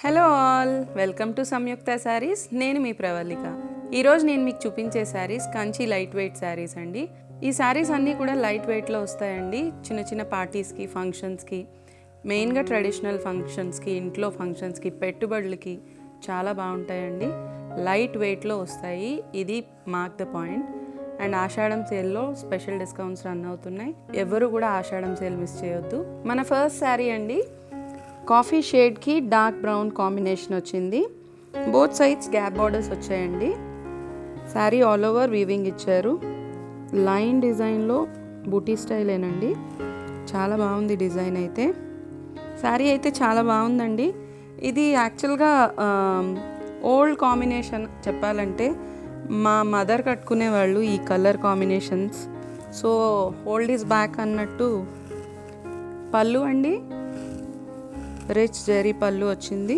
Hello all, welcome to సంయుక్త శారీస్. నేను మీ ప్రవళిక. ఈరోజు నేను మీకు చూపించే శారీస్ కంచి లైట్ వెయిట్ శారీస్ అండి. ఈ శారీస్ అన్నీ కూడా లైట్ వెయిట్లో వస్తాయండి. చిన్న చిన్న పార్టీస్కి, ఫంక్షన్స్కి, మెయిన్గా ట్రెడిషనల్ ఫంక్షన్స్కి, ఇంట్లో ఫంక్షన్స్కి, పెట్టుబడులకి చాలా బాగుంటాయండి. లైట్ వెయిట్లో వస్తాయి. ఇది మార్క్ ద పాయింట్. అండ్ ఆషాఢం సేల్లో స్పెషల్ డిస్కౌంట్స్ రన్ అవుతున్నాయి. ఎవరు కూడా ఆషాఢం సేల్ మిస్ చేయొద్దు. మన ఫస్ట్ శారీ అండి, కాఫీ షేడ్కి డార్క్ బ్రౌన్ కాంబినేషన్ వచ్చింది. బోత్ సైడ్స్ గ్యాప్ బార్డర్స్ వచ్చాయండి. శారీ ఆల్ ఓవర్ వీవింగ్ ఇచ్చారు. లైన్ డిజైన్లో బూటీ స్టైలేనండి. చాలా బాగుంది డిజైన్ అయితే. శారీ అయితే చాలా బాగుందండి. ఇది యాక్చువల్గా ఓల్డ్ కాంబినేషన్ చెప్పాలంటే. మా మదర్ కట్టుకునేవాళ్ళు ఈ colour combinations. So old is back అన్నట్టు. పళ్ళు అండి, రిచ్ జెరీ పళ్ళు వచ్చింది.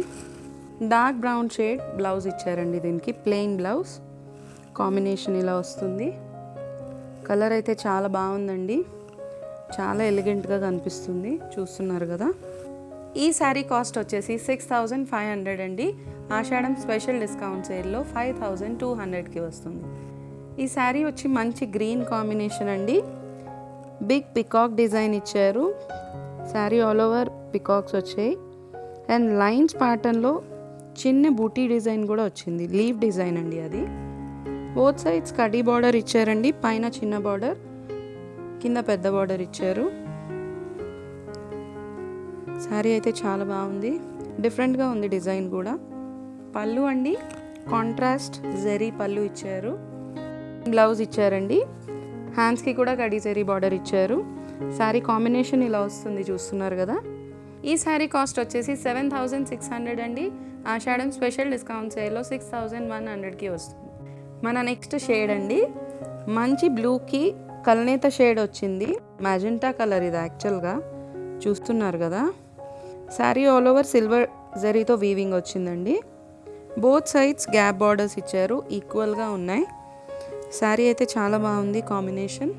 డార్క్ బ్రౌన్ షేడ్ బ్లౌజ్ ఇచ్చారండి. దీనికి ప్లెయిన్ బ్లౌజ్ కాంబినేషన్ ఇలా వస్తుంది. కలర్ అయితే చాలా బాగుందండి. చాలా ఎలిగెంట్గా కనిపిస్తుంది. చూస్తున్నారు కదా. ఈ శారీ కాస్ట్ వచ్చేసి 6500 అండి. ఆషాఢం స్పెషల్ డిస్కౌంట్ సేల్లో 5200కి వస్తుంది. ఈ శారీ వచ్చి మంచి గ్రీన్ కాంబినేషన్ అండి. బిగ్ పికాక్ డిజైన్ ఇచ్చారు. శారీ ఆల్ ఓవర్ పికాక్స్ వచ్చాయి. అండ్ లైన్స్ ప్యాటర్న్లో చిన్న బూటీ డిజైన్ కూడా వచ్చింది. లీవ్ డిజైన్ అండి అది. బోత్ సైడ్స్ కడీ బార్డర్ ఇచ్చారండి. పైన చిన్న బార్డర్, కింద పెద్ద బార్డర్ ఇచ్చారు. శారీ అయితే చాలా బాగుంది. డిఫరెంట్గా ఉంది డిజైన్ కూడా. పళ్ళు అండి, కాంట్రాస్ట్ జెరీ పళ్ళు ఇచ్చారు. బ్లౌజ్ ఇచ్చారండి. హ్యాండ్స్కి కూడా కడీ జెరీ బార్డర్ ఇచ్చారు. శారీ కాంబినేషన్ ఇలా వస్తుంది. చూస్తున్నారు కదా. ఈ శారీ కాస్ట్ వచ్చేసి 7600 అండి. ఆషాఢం స్పెషల్ డిస్కౌంట్ సేల్లో 6100కి వస్తుంది. మన నెక్స్ట్ షేడ్ అండి, మంచి బ్లూకి కల్నేత షేడ్ వచ్చింది. మ్యాజెంటా కలర్ ఇది యాక్చువల్గా. చూస్తున్నారు కదా. శారీ ఆల్ ఓవర్ సిల్వర్ జరీతో వీవింగ్ వచ్చిందండి. బోత్ సైడ్స్ గ్యాప్ బార్డర్స్ ఇచ్చారు. ఈక్వల్గా ఉన్నాయి. శారీ అయితే చాలా బాగుంది కాంబినేషన్.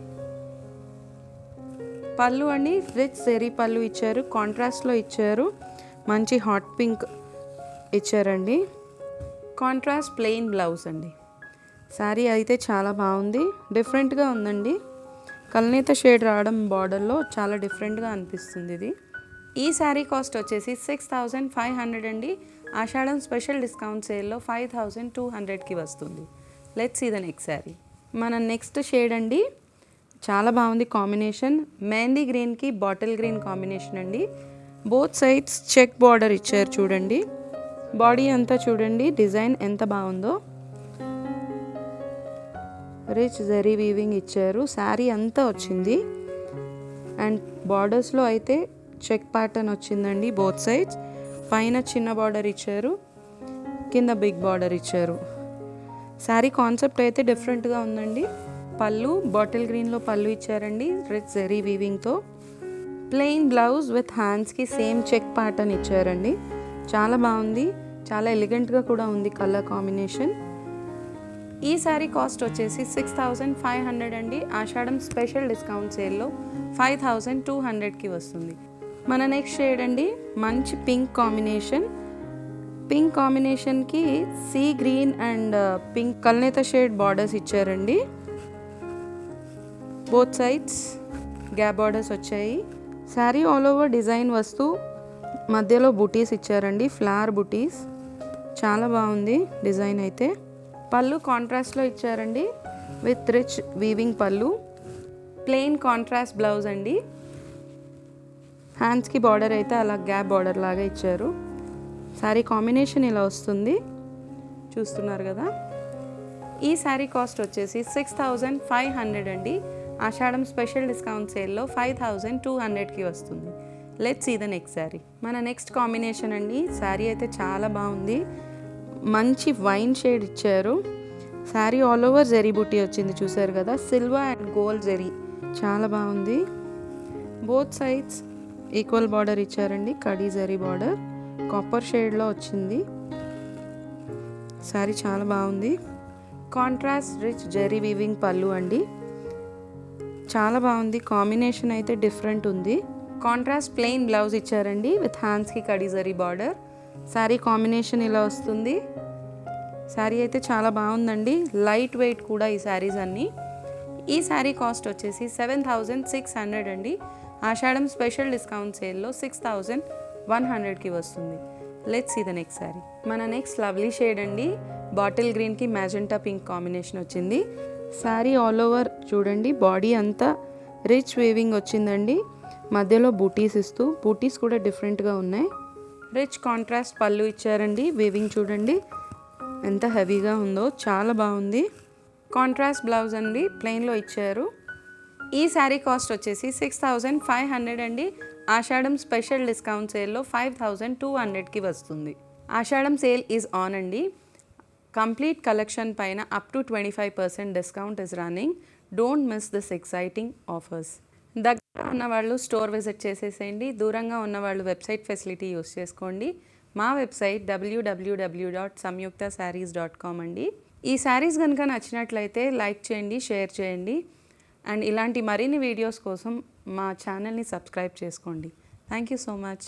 పళ్ళు అండి, రిచ్ జెరీ పళ్ళు ఇచ్చారు. కాంట్రాస్ట్లో ఇచ్చారు. మంచి హాట్ పింక్ ఇచ్చారండి. కాంట్రాస్ట్ ప్లెయిన్ బ్లౌజ్ అండి. శారీ అయితే చాలా బాగుంది. డిఫరెంట్గా ఉందండి. కల్నేత షేడ్ రావడం బార్డర్లో చాలా డిఫరెంట్గా అనిపిస్తుంది ఇది. ఈ శారీ కాస్ట్ వచ్చేసి 6500 అండి. ఆషాఢం స్పెషల్ డిస్కౌంట్ సేల్లో 5200కి వస్తుంది. Let's see the next sari. మన నెక్స్ట్ షేడ్ అండి, చాలా బాగుంది కాంబినేషన్. మెహందీ గ్రీన్కి బాటిల్ గ్రీన్ కాంబినేషన్ అండి. బోత్ సైడ్స్ చెక్ బార్డర్ ఇచ్చారు. చూడండి బాడీ అంతా చూడండి డిజైన్ ఎంత బాగుందో. రిచ్ జెరీ వీవింగ్ ఇచ్చారు. శారీ అంతా వచ్చింది. అండ్ బార్డర్స్లో అయితే చెక్ ప్యాటర్న్ వచ్చిందండి. బోత్ సైడ్స్ పైన చిన్న బార్డర్ ఇచ్చారు, కింద బిగ్ బార్డర్ ఇచ్చారు. శారీ కాన్సెప్ట్ అయితే డిఫరెంట్గా ఉందండి. పళ్ళు బాటిల్ గ్రీన్లో పళ్ళు ఇచ్చారండి, రిచ్ జెరీ వీవింగ్తో. ప్లెయిన్ బ్లౌజ్ విత్ హ్యాండ్స్కి సేమ్ చెక్ ప్యాటర్న్ ఇచ్చారండి. చాలా బాగుంది. చాలా ఎలిగెంట్గా కూడా ఉంది కలర్ కాంబినేషన్. ఈ శారీ కాస్ట్ వచ్చేసి 6500 అండి. ఆషాఢం స్పెషల్ డిస్కౌంట్ సేల్లో 5200కి వస్తుంది. మన నెక్స్ట్ షేడ్ అండి, మంచి పింక్ కాంబినేషన్. పింక్ కాంబినేషన్కి సీ గ్రీన్ అండ్ పింక్ కల్నేత షేడ్ బార్డర్స్ ఇచ్చారండి. బోత్ సైడ్స్ గ్యాప్ బార్డర్స్ వచ్చాయి. శారీ ఆల్ ఓవర్ డిజైన్ వస్తూ మధ్యలో బుటీస్ ఇచ్చారండి. ఫ్లవర్ బుటీస్. చాలా బాగుంది డిజైన్ అయితే. పళ్ళు కాంట్రాస్ట్లో ఇచ్చారండి విత్ రిచ్ వీవింగ్ పళ్ళు. ప్లెయిన్ కాంట్రాస్ట్ బ్లౌజ్ అండి. హ్యాండ్స్కి బార్డర్ అయితే అలా గ్యాప్ బార్డర్ లాగా ఇచ్చారు. శారీ కాంబినేషన్ ఇలా వస్తుంది. చూస్తున్నారు కదా. ఈ శారీ కాస్ట్ వచ్చేసి 6500 అండి. ఆషాఢం స్పెషల్ డిస్కౌంట్ సేల్లో 5200కి వస్తుంది. Let's see the next sari. మన నెక్స్ట్ కాంబినేషన్ అండి. శారీ అయితే చాలా బాగుంది. మంచి వైన్ షేడ్ ఇచ్చారు. శారీ ఆల్ ఓవర్ జెరీ బుటీ వచ్చింది. చూసారు కదా. సిల్వర్ అండ్ గోల్డ్ జెరీ చాలా బాగుంది. బోత్ సైడ్స్ ఈక్వల్ బార్డర్ ఇచ్చారండి. కడీ జెరీ బార్డర్ కాపర్ షేడ్లో వచ్చింది. శారీ చాలా బాగుంది. కాంట్రాస్ట్ రిచ్ జెరీ వీవింగ్ పళ్ళు అండి. చాలా బాగుంది. కాంబినేషన్ అయితే డిఫరెంట్ ఉంది. కాంట్రాస్ట్ ప్లెయిన్ బ్లౌజ్ ఇచ్చారండి విత్ హ్యాండ్స్కి కడీ జరీ బార్డర్. శారీ కాంబినేషన్ ఇలా వస్తుంది. శారీ అయితే చాలా బాగుందండి, లైట్ వెయిట్ కూడా ఈ శారీస్ అన్నీ. ఈ శారీ కాస్ట్ వచ్చేసి 7,600 అండి. ఆషాఢం స్పెషల్ డిస్కౌంట్ సేల్లో 6,100కి వస్తుంది. Let's see the next sari. మన నెక్స్ట్ లవ్లీ షేడ్ అండి, బాటిల్ గ్రీన్కి మ్యాజెంటా పింక్ కాంబినేషన్ వచ్చింది. శారీ ఆల్ ఓవర్ చూడండి, బాడీ అంతా రిచ్ వేవింగ్ వచ్చిందండి. మధ్యలో బూటీస్ ఇస్తూ, బూటీస్ కూడా డిఫరెంట్గా ఉన్నాయి. రిచ్ కాంట్రాస్ట్ పళ్ళు ఇచ్చారండి. వేవింగ్ చూడండి ఎంత హెవీగా ఉందో, చాలా బాగుంది. కాంట్రాస్ట్ బ్లౌజ్ అండి, ప్లెయిన్లో ఇచ్చారు. ఈ శారీ కాస్ట్ వచ్చేసి 6,500 అండి. ఆషాఢం స్పెషల్ డిస్కౌంట్ సేల్లో 5,200కి వస్తుంది. ఆషాఢం సేల్ ఈజ్ ఆన్ అండి. కంప్లీట్ కలెక్షన్ పైన up to 25% discount is running. Don't miss this exciting offers. దగ్గర ఉన్నవాళ్ళు స్టోర్ విజిట్ చేసేసేయండి, దూరంగా ఉన్నవాళ్ళు వెబ్సైట్ ఫెసిలిటీ యూస్ చేసుకోండి. మా వెబ్సైట్ www.samyuktasarees.com అండి. ఈ శారీస్ కనుక నచ్చినట్లయితే లైక్ చేయండి, షేర్ చేయండి. అండ్ ఇలాంటి మరిన్ని వీడియోస్ కోసం మా ఛానల్ని సబ్స్క్రైబ్ చేసుకోండి. Thank you so much.